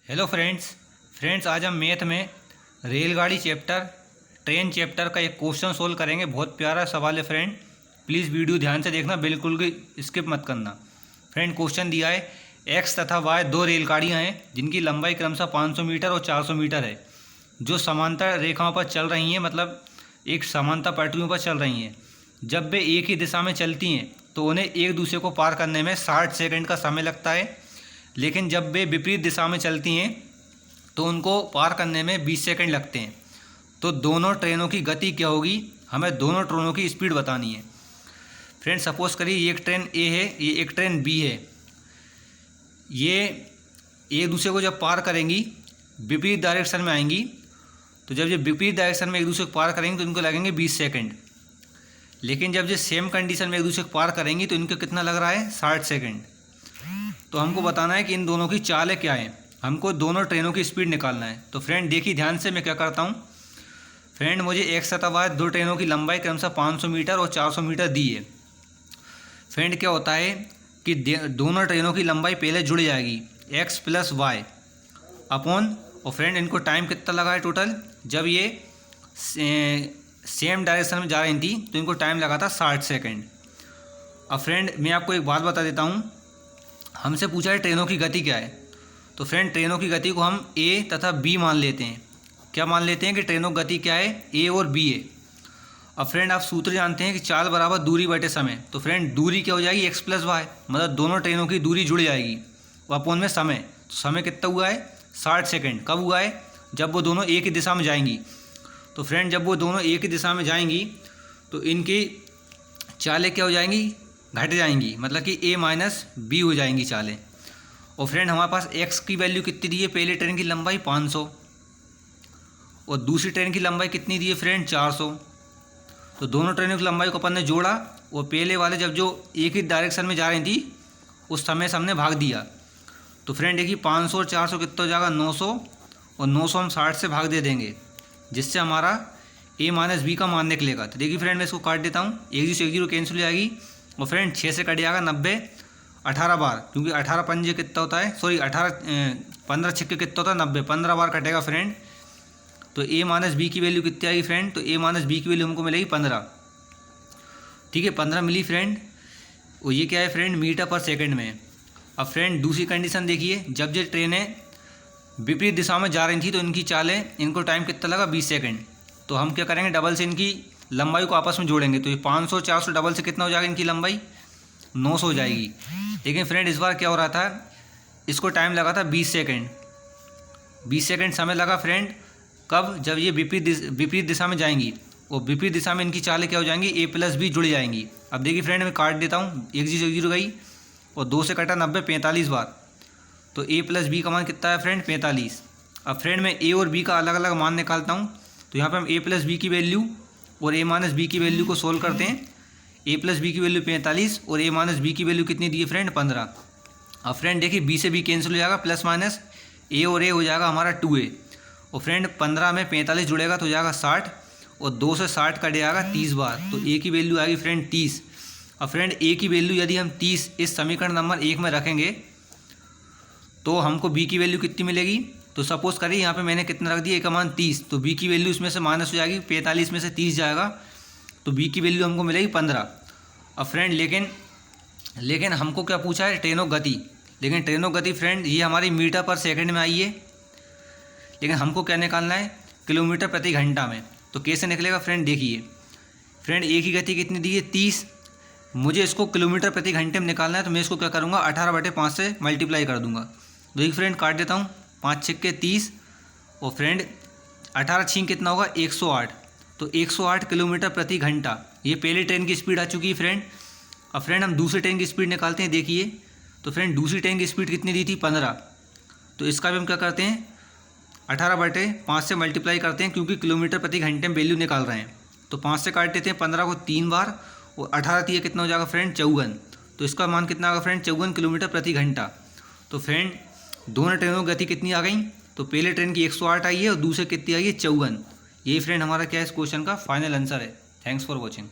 Hello friends आज हम math में रेलगाड़ी चैप्टर ट्रेन चैप्टर का एक क्वेश्चन सोल्व करेंगे। बहुत प्यारा सवाल है फ्रेंड, प्लीज़ वीडियो ध्यान से देखना, बिल्कुल भी स्किप मत करना। फ्रेंड क्वेश्चन दिया है एक्स तथा वाई दो रेलगाड़ियां हैं जिनकी लंबाई क्रमशः 500 मीटर और 400 मीटर है, जो समांतर रेखाओं पर चल रही हैं, मतलब एक समांतर पटरियों पर चल रही हैं। जब वे एक ही दिशा में चलती हैं तो उन्हें एक दूसरे को पार करने में 60 सेकंड का समय लगता है, लेकिन जब वे विपरीत दिशा में चलती हैं तो उनको पार करने में 20 सेकंड लगते हैं। तो दोनों ट्रेनों की गति क्या होगी, हमें दोनों ट्रेनों की स्पीड बतानी है। फ्रेंड सपोज करिए ये एक ट्रेन ए है, ये एक ट्रेन बी है। ये एक दूसरे को जब पार करेंगी विपरीत डायरेक्शन में आएंगी, तो जब ये विपरीत डायरेक्शन में एक दूसरे को पार करेंगे तो इनको लगेंगे 20 सेकंड। लेकिन जब ये सेम कंडीशन में एक दूसरे को पार करेंगी तो इनको कितना लग रहा है, 60 सेकंड। तो हमको बताना है कि इन दोनों की चालें क्या हैं, हमको दोनों ट्रेनों की स्पीड निकालना है। तो फ्रेंड देखिए ध्यान से, मैं क्या करता हूँ। फ्रेंड मुझे एक्स तथा वाई दो ट्रेनों की लंबाई क्रमशः 500 मीटर और 400 मीटर दी है। फ्रेंड क्या होता है कि दोनों ट्रेनों की लंबाई पहले जुड़ जाएगी एक्स प्लस वाई अपॉन, और फ्रेंड इनको टाइम कितना लगा है टोटल, जब ये सेम डायरेक्शन में जा रही थी तो इनको टाइम लगा था 60 सेकेंड। अब फ्रेंड मैं आपको एक बात बता देता हूँ, हमसे पूछा है ट्रेनों की गति क्या है। तो फ्रेंड ट्रेनों की गति को हम ए तथा बी मान लेते हैं। क्या मान लेते हैं कि ट्रेनों की गति क्या है, ए और बी है। अब फ्रेंड आप सूत्र जानते हैं कि चाल बराबर दूरी बटे समय। तो फ्रेंड दूरी क्या हो जाएगी, एक्स प्लस वाई, मतलब दोनों ट्रेनों की दूरी जुड़ जाएगी, वो अपॉन में समय। तो समय कितना हुआ है, 60 सेकेंड। कब हुआ है, जब वो दोनों एक ही दिशा में जाएंगी। तो फ्रेंड जब वो दोनों एक ही दिशा में जाएंगी तो इनकी चालें क्या हो जाएंगी, घट जाएंगी, मतलब कि ए माइनस बी हो जाएंगी चालें। और फ्रेंड हमारे पास एक्स की वैल्यू कितनी दी है, पहले ट्रेन की लंबाई 500 और दूसरी ट्रेन की लंबाई कितनी दी है फ्रेंड, 400। तो दोनों ट्रेनों की लंबाई को अपन ने जोड़ा और पहले वाले जब जो एक ही डायरेक्शन में जा रही थी उस समय से हमने भाग दिया। तो फ्रेंड देखिए 500 और 400 कितना हो जाएगा, 900, और 900 हम 60 से भाग दे देंगे, जिससे हमारा ए माइनस बी का मान निकलेगा। तो देखिए फ्रेंड मैं इसको काट देता हूँ, एक जीरो कैंसिल हो जाएगी, और फ्रेंड 6 से कट जाएगा 90, 18 बार, क्योंकि 18 पंजे कितना होता है, सॉरी 15 छिक्के कितना होता है, 90, 15 बार कटेगा फ्रेंड। तो ए माइनस बी की वैल्यू कितनी आएगी फ्रेंड, तो ए माइनस बी की वैल्यू हमको मिलेगी 15। ठीक है, 15 मिली फ्रेंड। और ये क्या है फ्रेंड, मीटर पर सेकंड में। अब फ्रेंड दूसरी कंडीशन देखिए, जब ये ट्रेनें विपरीत दिशा में जा रही थी तो इनकी चालें, इनको टाइम कितना लगा, 20 सेकेंड। तो हम क्या करेंगे, डबल से इनकी लंबाई को आपस में जोड़ेंगे। तो ये 500 400 डबल से कितना हो जाएगा, इनकी लंबाई 900 हो जाएगी। लेकिन फ्रेंड इस बार क्या हो रहा था, इसको टाइम लगा था 20 सेकेंड। 20 सेकेंड समय लगा फ्रेंड, कब, जब ये विपरीत दिशा में जाएंगी, और विपरीत दिशा में इनकी चालें क्या हो जाएंगी, ए प्लस बी जुड़ जाएंगी। अब देखिए फ्रेंड मैं काट देता हूँ, एक जीरो गई और 2 से कटा 90, 45 बार। तो ए प्लस बी का मान कितना है फ्रेंड, 45। अब फ्रेंड मैं ए और बी का अलग अलग मान निकालता हूँ। तो यहाँ पर हम ए प्लस बी की वैल्यू और ए माइनस बी की वैल्यू को सोल्व करते हैं। ए प्लस बी की वैल्यू 45 और ए माइनस बी की वैल्यू कितनी दी है फ्रेंड, 15। अब फ्रेंड देखिए बी से बी कैंसिल हो जाएगा, प्लस माइनस ए और ए हो जाएगा हमारा 2a। और फ्रेंड 15 में 45 जुड़ेगा तो हो जाएगा 60, और 2 से 60 कट जाएगा 30 बार। तो ए की वैल्यू आएगी फ्रेंड 30। अब फ्रेंड ए की वैल्यू यदि हम 30 इस समीकरण नंबर 1 में रखेंगे तो हमको बी की वैल्यू कितनी मिलेगी। तो सपोज करिए यहाँ पे मैंने कितना रख दिया, ए का मान 30, तो बी की वैल्यू इसमें से माइनस हो जाएगी, 45 में से 30 जाएगा, तो बी की वैल्यू हमको मिलेगी 15। अब फ्रेंड लेकिन हमको क्या पूछा है, ट्रेनों गति। लेकिन ट्रेनों गति फ्रेंड ये हमारी मीटर पर सेकंड में आई है, लेकिन हमको क्या निकालना है, किलोमीटर प्रति घंटा में। तो कैसे निकलेगा फ्रेंड, देखिए फ्रेंड ए की गति कितनी दी है, 30, मुझे इसको किलोमीटर प्रति घंटे में निकालना है। तो मैं इसको क्या करूँगा, 18/5 से मल्टीप्लाई कर दूंगा। तो एक फ्रेंड काट देता हूँ, 5 छिक्के 30, और फ्रेंड 18 छींक कितना होगा, 108। तो 108 किलोमीटर प्रति घंटा ये पहली ट्रेन की स्पीड आ चुकी है फ्रेंड। अब फ्रेंड हम दूसरी ट्रेन की स्पीड निकालते हैं, देखिए। तो फ्रेंड दूसरी ट्रेन की स्पीड कितनी दी थी, 15। तो इसका भी हम क्या करते हैं, 18/5 से मल्टीप्लाई करते हैं, क्योंकि किलोमीटर प्रति घंटे में वैल्यू निकाल रहे हैं। तो 5 से काट देते हैं 15 को 3 बार, और 18 दिए कितना हो जाएगा फ्रेंड, 54। तो इसका मान कितना आएगा फ्रेंड, 54 किलोमीटर प्रति घंटा। तो फ्रेंड दोनों ट्रेनों की गति कितनी आ गई, तो पहले ट्रेन की 108 आई है और दूसरे कितनी आई है, 54। यही फ्रेंड हमारा क्या है इस क्वेश्चन का फाइनल आंसर है। Thanks for watching.